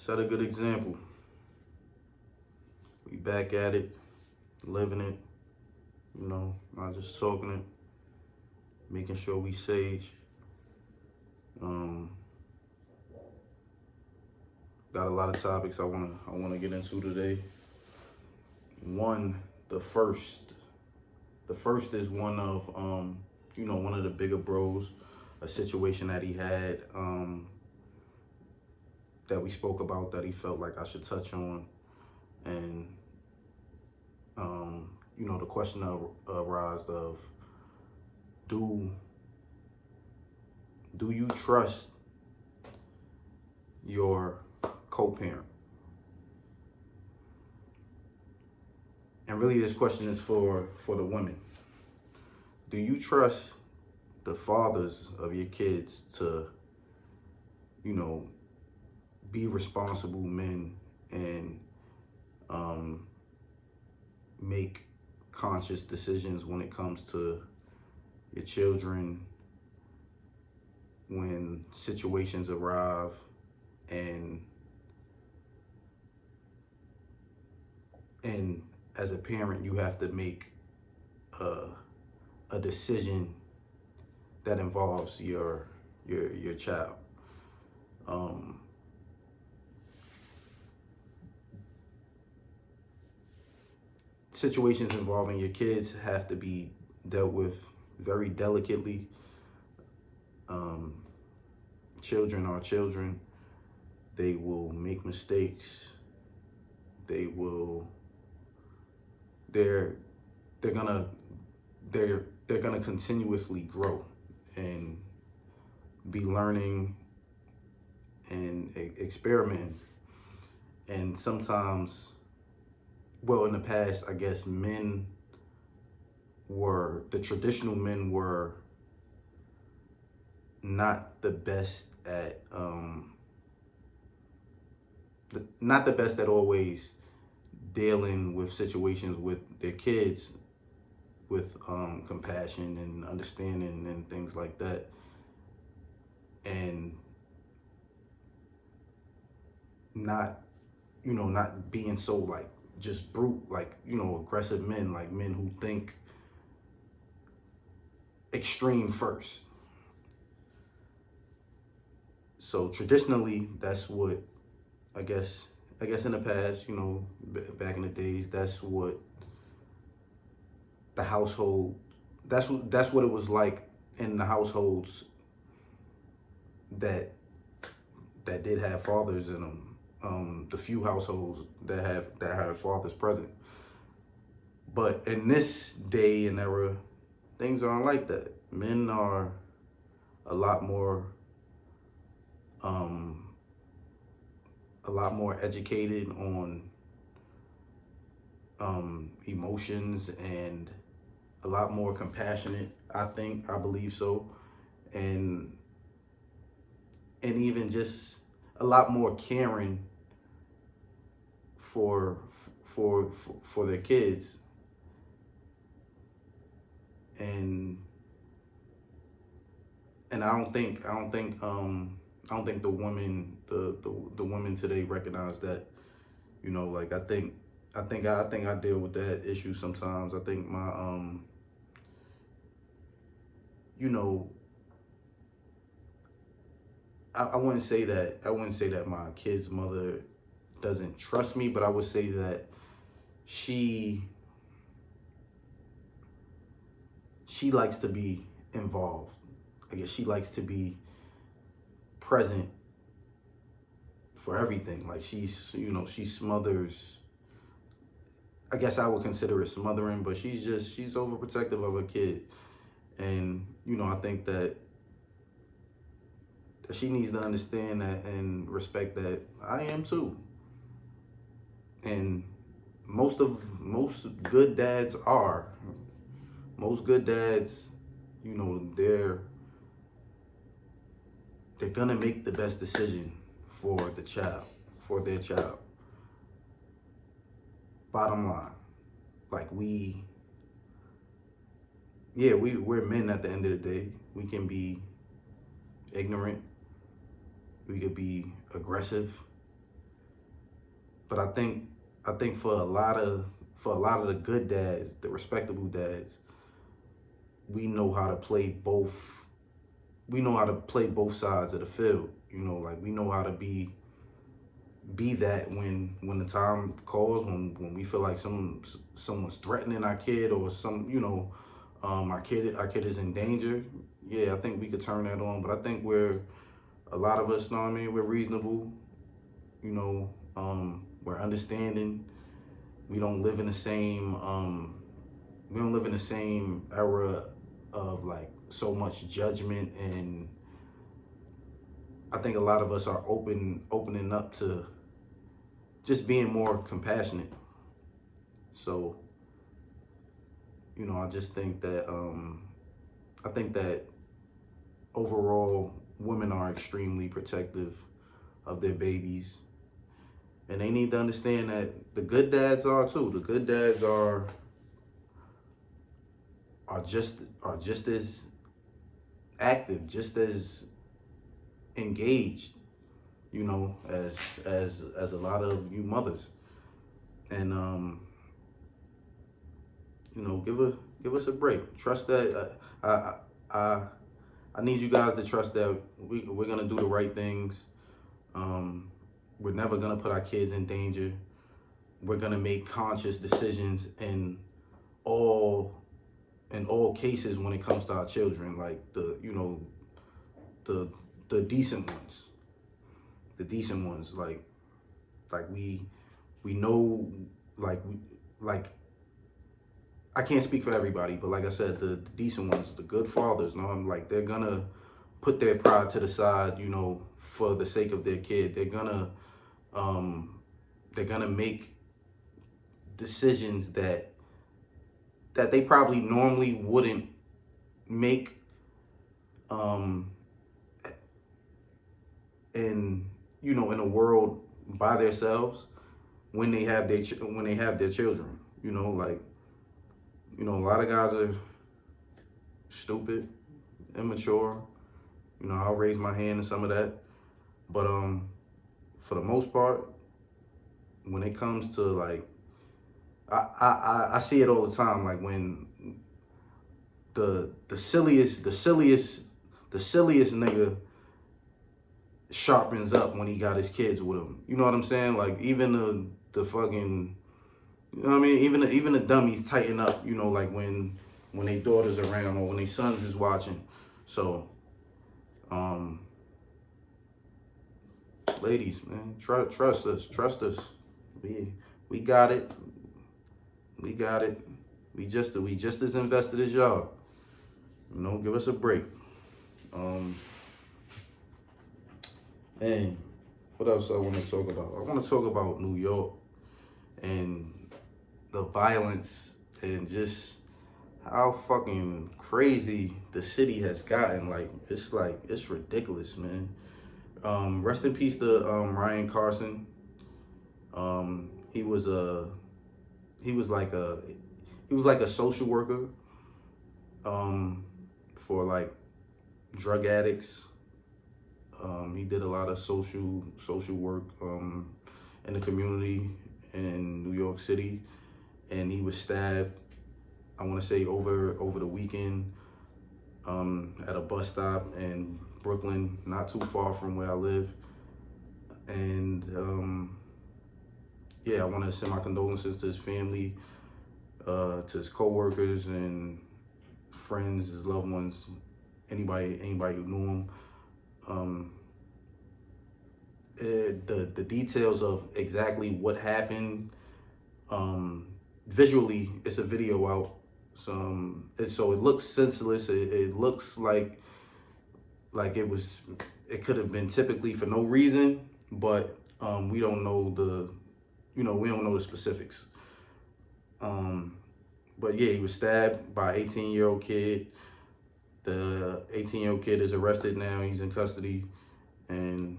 Set a good example. We back at it, living it, not just talking it, making sure we sage. Um, got a lot of topics I wanna get into today. One, the first, the first is one of one of the bigger bros, a situation that he had that we spoke about that he felt like I should touch on, and the question arose of do do you trust your co-parent? And really, this question is for the women. Do you trust the fathers of your kids to, you know, be responsible men and make conscious decisions when it comes to your children when situations arrive, and as a parent you have to make a decision that involves your child. Um, Situations involving your kids have to be dealt with very delicately. Um, Children are children. They will make mistakes. They will. They're they're gonna they're gonna continuously grow and be learning and experimenting. And sometimes, well, in the past, I guess the traditional men were not the best at not the best at always dealing with situations with their kids with compassion and understanding and things like that, and not not being so like just brute, like aggressive men, like men who think extreme first. So traditionally, that's what I guess in the past, back in the days, that's what the household, that's what it was like in the households that did have fathers in them. The few households that have fathers present. But in this day and era, things aren't like that. Men are a lot more um, educated on emotions, and a lot more compassionate. I believe so, and even just a lot more caring for for their kids, and I don't think the women today recognize that. Like I think I deal with that issue sometimes. I think my you know I wouldn't say that my kid's mother doesn't trust me, but I would say that she likes to be involved. I guess she likes to be present for everything. Like she smothers. I guess I would consider it smothering, but she's overprotective of her kid, and I think that she needs to understand that and respect that I am too. And most good dads are. Most good dads, they're gonna make the best decision for the child, for their child. Bottom line, like we're men at the end of the day. We can be ignorant. We could be aggressive. but I think for a lot of the good dads, the respectable dads, we know how to play both. We know how to play both sides of the field. Like we know how to be that when the time calls, when we feel like someone's threatening our kid, or our kid is in danger. Yeah, I think we could turn that on. But I think a lot of us, know what I mean, we're reasonable. We're understanding. We don't live in the same era of like so much judgment, and I think a lot of us are opening up to just being more compassionate. So, I just think that overall women are extremely protective of their babies, and they need to understand that the good dads are too. The good dads are just as active, just as engaged, as a lot of you mothers. And give us a break. Trust that I need you guys to trust that we're gonna do the right things. We're never gonna put our kids in danger. We're gonna make conscious decisions all in all cases when it comes to our children, like the the decent ones, like we know, like we like I can't speak for everybody, but like I said, the decent ones, the good fathers, I'm like, they're gonna put their pride to the side, for the sake of their kid. They're gonna make decisions that they probably normally wouldn't make, um in in a world by themselves, when they have their children. Like, a lot of guys are stupid, immature. I'll raise my hand in some of that. But for the most part, when it comes to like, I see it all the time. Like when the silliest nigga sharpens up when he got his kids with him. You know what I'm saying? Like even the fucking, you know what I mean? Even the dummies tighten up. Like when they daughters around, or when they sons is watching. So, ladies, man, trust us. We got it. We got it. We just as invested as y'all. Give us a break. And what else I want to talk about? I want to talk about New York and the violence, and just how fucking crazy the city has gotten. Like it's ridiculous, man. Rest in peace to Ryan Carson. He was he was like a he was like a social worker, for like drug addicts. He did a lot of social work in the community in New York City, and he was stabbed, I want to say over the weekend, at a bus stop in Brooklyn, not too far from where I live. And yeah, I want to send my condolences to his family, to his coworkers and friends, his loved ones, anybody who knew him. The details of exactly what happened, visually, it's a video out. So it looks senseless. It looks like it could have been typically for no reason, but we don't know the specifics. But yeah, he was stabbed by an 18-year-old kid. The 18-year-old kid is arrested now. He's in custody, and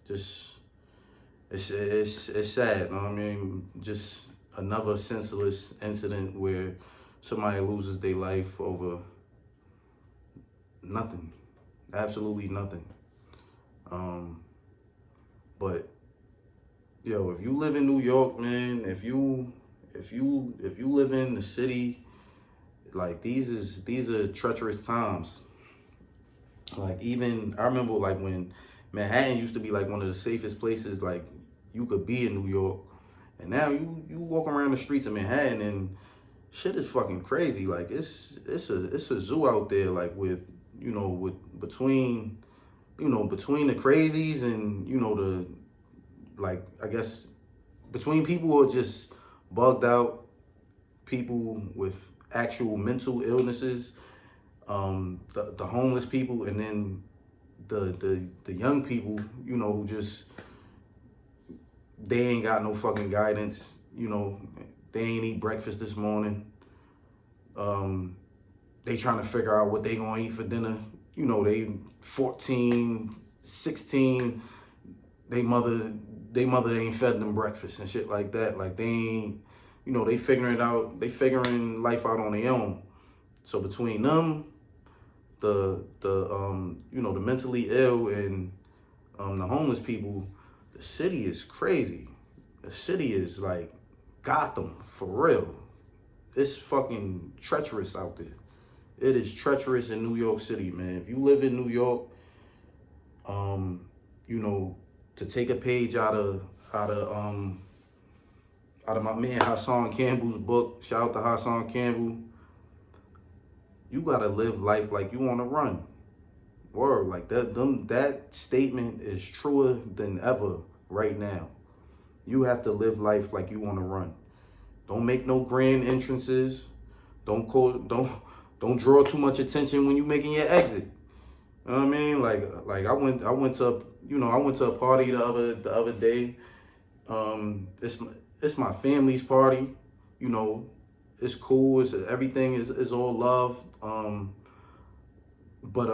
just it's sad. You know what I mean? Just another senseless incident where somebody loses their life over nothing, absolutely nothing. But Yo, if you live in New York, man, if you live in the city, like these are treacherous times. Like even I remember like when Manhattan used to be like one of the safest places like you could be in New York. And now you walk around the streets of Manhattan and shit is fucking crazy. Like it's a zoo out there like with with between the crazies and the like I guess between people who are just bugged out, people with actual mental illnesses, the homeless people, and then the young people, who just they ain't got no fucking guidance. They ain't eat breakfast this morning. Um, they trying to figure out what they gonna eat for dinner. They 14, 16. They mother they mother ain't fed them breakfast and shit like that. Like they ain't, they figuring it out. They figuring life out on their own. So between them, the mentally ill and the homeless people, the city is crazy. The city is like Gotham for real. It's fucking treacherous out there. It is treacherous in New York City, man. If you live in New York, um, you know, to take a page out of my man Hassan Campbell's book, shout out to Hassan Campbell, you gotta live life like you wanna run. Word, like that statement is truer than ever right now. You have to live life like you wanna run. Don't make no grand entrances. Don't draw too much attention when you making your exit. You know what I mean? Like I went to a party the other day. It's my family's party. You know, it's cool. It's everything is all love. But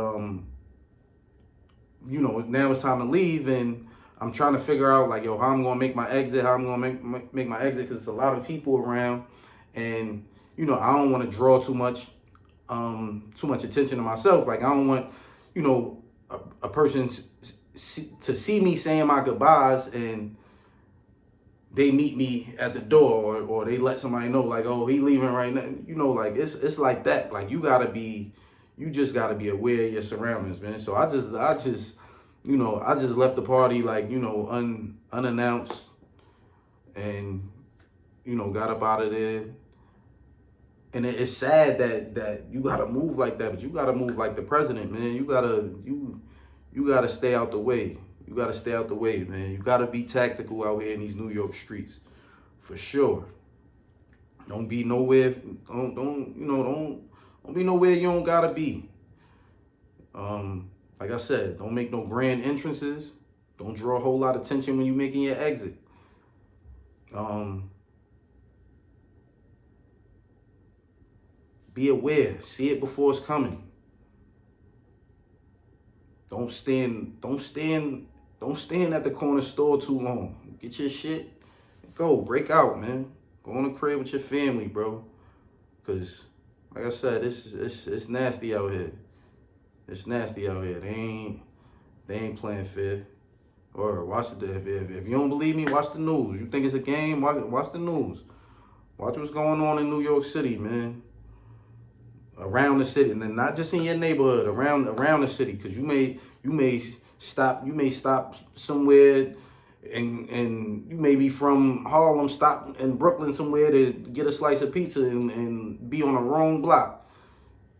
now it's time to leave, and I'm trying to figure out like, yo, how I'm gonna make my exit, how I'm gonna make my exit, because there's a lot of people around, and I don't want to draw too much attention to myself. Like I don't want, a person to see me saying my goodbyes and they meet me at the door, or they let somebody know like, oh, he leaving right now. Like it's like that. Like you just gotta be aware of your surroundings, man. So I just left the party like, unannounced, and got up out of there. And it's sad that you gotta move like that, but you gotta move like the president, man. You gotta stay out the way. You gotta stay out the way, man. You gotta be tactical out here in these New York streets, for sure. Don't be nowhere. Don't be nowhere you don't gotta be. Like I said, don't make no grand entrances. Don't draw a whole lot of attention when you making your exit. Be aware. See it before it's coming. Don't stand at the corner store too long. Get your shit. Go. Break out, man. Go on the crib with your family, bro. Cause like I said, it's nasty out here. It's nasty out here. They ain't playing fair. Or watch the if you don't believe me, watch the news. You think it's a game? Watch the news. Watch what's going on in New York City, man. Around the city, and then not just in your neighborhood, around the city, because you may stop somewhere, and you may be from Harlem, stop in Brooklyn somewhere to get a slice of pizza and be on the wrong block.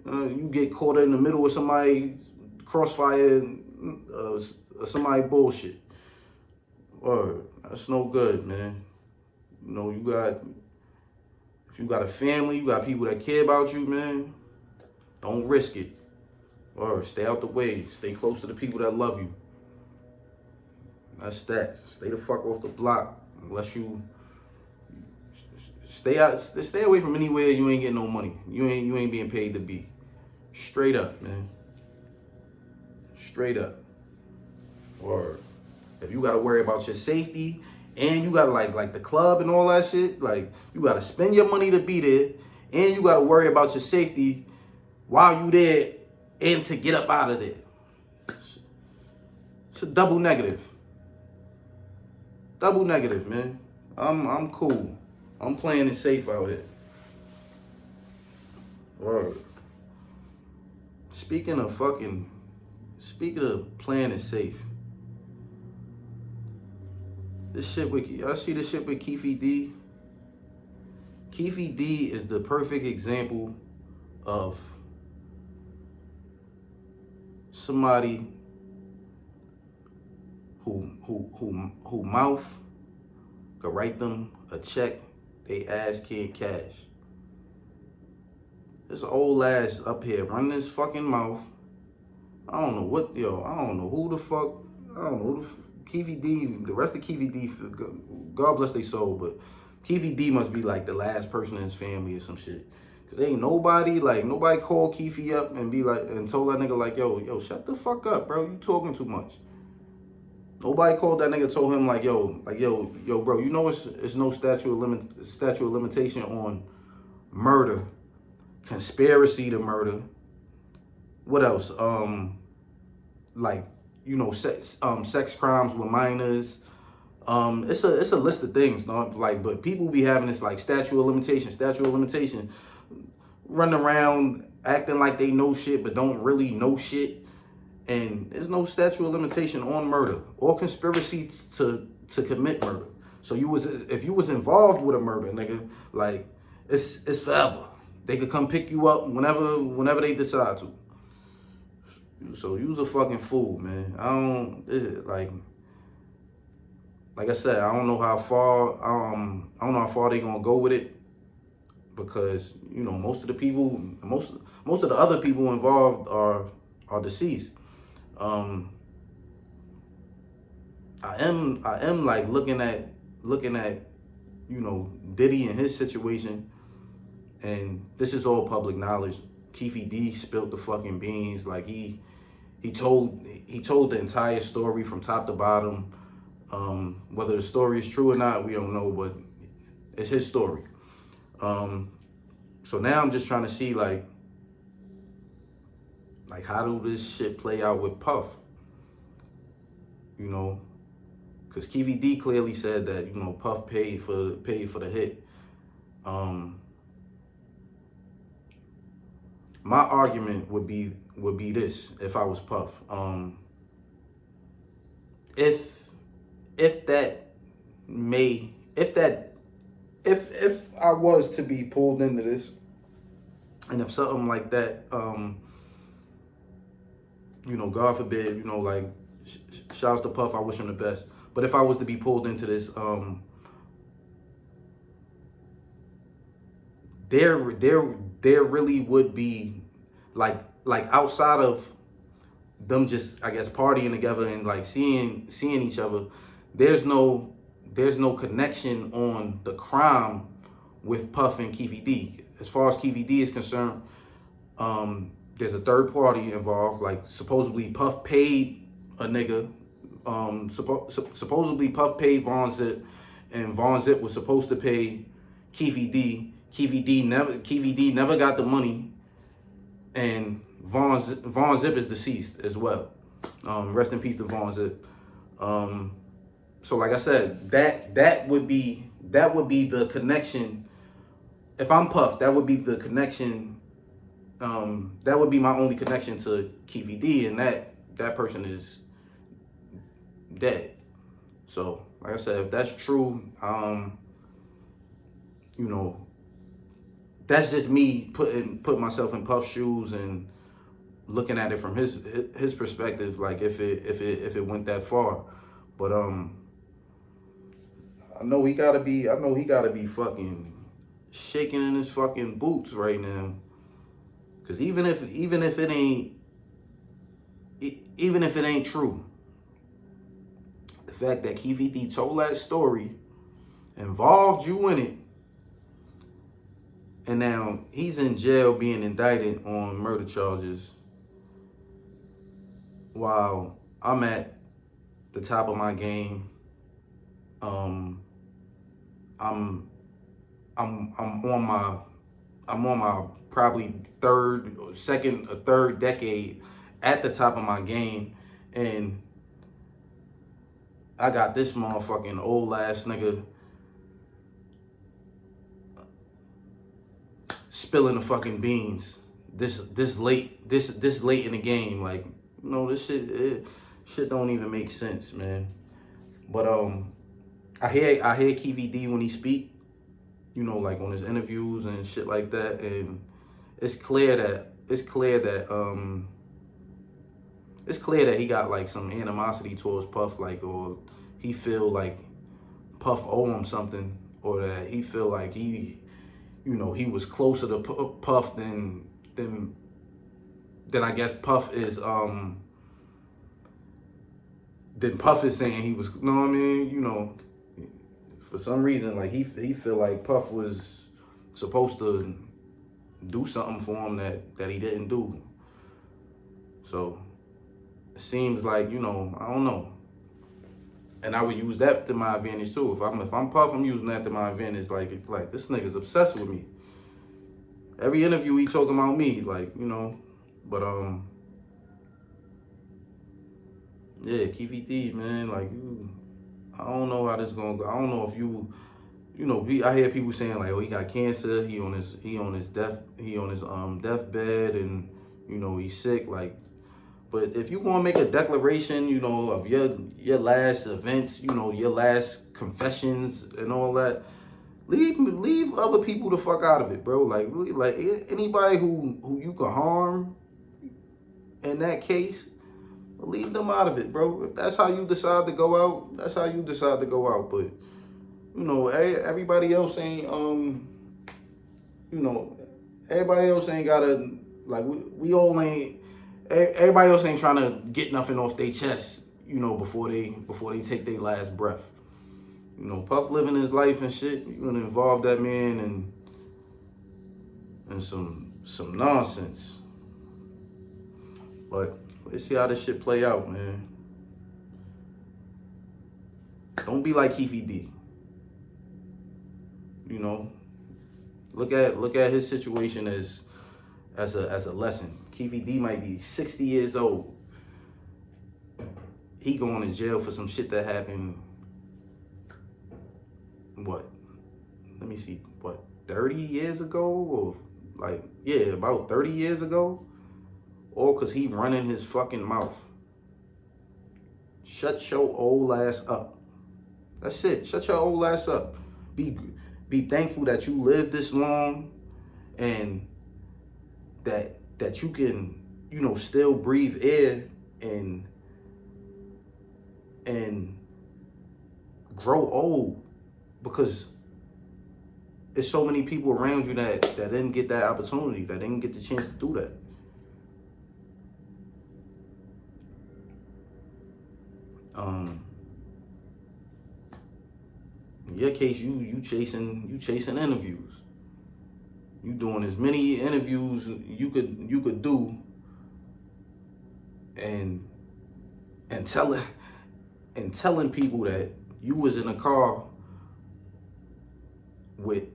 You get caught in the middle of somebody crossfire, somebody bullshit. Word, that's no good, man. If you got a family, you got people that care about you, man. Don't risk it. Or stay out the way. Stay close to the people that love you. That's that. Stay the fuck off the block. Unless you stay away from anywhere you ain't getting no money. You ain't being paid to be. Straight up, man. Straight up. Or if you gotta worry about your safety, and you gotta like the club and all that shit, like you gotta spend your money to be there, and you gotta worry about your safety while you there and to get up out of there. It's a double negative. Double negative, man. I'm cool. I'm playing it safe out here. Word. Speaking of fucking, speaking of playing it safe, this shit with y'all see this shit with Keefe D. Keefe D is the perfect example of somebody who mouth could write them a check they ass can't cash. This old ass up here running his fucking mouth. I don't know what, I don't know who the fuck, I don't know who the Keefe D, the rest of Keefe D, God bless their soul, but Keefe D must be like the last person in his family or some shit. Cause ain't nobody, like, nobody called Keefe up and be like, and told that nigga like, yo, shut the fuck up, bro, you talking too much. Nobody called that nigga, told him like, yo, bro, you know it's no statute of limitation on murder, conspiracy to murder. What else? Like, sex crimes with minors. It's a list of things, dog. Like, but people be having this like statute of limitation, running around acting like they know shit but don't really know shit. And there's no statute of limitation on murder or conspiracy to commit murder. So if you was involved with a murder, nigga, like it's forever. They could come pick you up whenever they decide to. So you's a fucking fool, man. Like I said, I don't know how far I don't know how far they gonna go with it, because most of the other people involved are deceased. I am like looking at Diddy and his situation, and this is all public knowledge. Keefe D spilled the fucking beans. Like he told the entire story from top to bottom. Whether the story is true or not, we don't know, but it's his story. So now I'm just trying to see like how do this shit play out with Puff? Because Keefe D clearly said that Puff paid for the hit. My argument would be this: if I was Puff, if I was to be pulled into this, and if something like that, God forbid, like, shouts to Puff, I wish him the best. But if I was to be pulled into this, there really would be like outside of them just, I guess, partying together and like seeing each other, there's no connection on the crime with Puff and Keefe D. As far as Keefe D is concerned, there's a third party involved. Like, supposedly Puff paid a nigga. Supposedly Puff paid Von Zip, and Von Zip was supposed to pay Keefe D. Keefe D never got the money, and Von Zip is deceased as well. Rest in peace to Von Zip. So like I said, that would be the connection. If I'm Puff, that would be the connection. That would be my only connection to Keefe D, and that person is dead. So like I said, if that's true, that's just me putting myself in Puff's shoes and looking at it from his perspective. Like if it went that far, but I know he gotta be fucking shaking in his fucking boots right now. Cause even if it ain't true, the fact that Keefe D told that story, involved you in it, and now he's in jail being indicted on murder charges, while I'm at the top of my game. I'm on my probably second or third decade at the top of my game, and I got this motherfucking old ass nigga spilling the fucking beans this late in the game. Like, this shit don't even make sense, man. But I hear KVD when he speak, like on his interviews and shit like that, and it's clear that he got like some animosity towards Puff, like, or he feel like Puff owe him something, or that he feel like he was closer to Puff than I guess Puff is than Puff is saying he was. You know what I mean? For some reason, like he feel like Puff was supposed to do something for him that he didn't do. So it seems like, I don't know. And I would use that to my advantage too. If I'm Puff, I'm using that to my advantage. Like this nigga's obsessed with me. Every interview he talking about me, like, But yeah, KVD, man, like I don't know how this gonna go. I don't know if I hear people saying like, oh, he got cancer, he on his deathbed, and he's sick, like. But if you want to make a declaration, of your last events, your last confessions and all that, leave other people the fuck out of it, bro. Like anybody who you can harm in that case, leave them out of it, bro. If that's how you decide to go out, that's how you decide to go out. But everybody else ain't everybody else ain't gotta, like, we all ain't. Everybody else ain't trying to get nothing off their chest, before they take their last breath. Puff living his life and shit. You gonna involve that man in some nonsense. But let's see how this shit play out, man. Don't be like Keefe D. Look at his situation as a lesson. Keefe D might be 60 years old. He going to jail for some shit that happened, what? Let me see, 30 years ago? Or about 30 years ago? All because he running his fucking mouth. Shut your old ass up. That's it. Shut your old ass up. Be thankful that you lived this long, and that you can, still breathe air and grow old, because there's so many people around you that didn't get that opportunity, that didn't get the chance to do that. In your case, you chasing interviews. You doing as many interviews you could do, and telling people that you was in a car when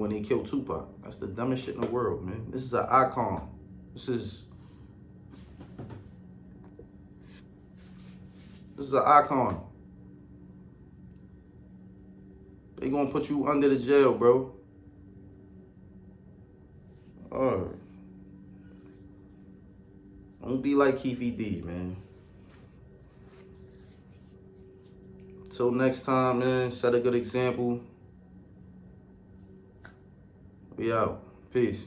they killed Tupac. That's the dumbest shit in the world, man. This is an icon. This is an icon. They gonna put you under the jail, bro. Alright. Don't be like Keefe D, man. Till next time, man. Set a good example. We out. Peace.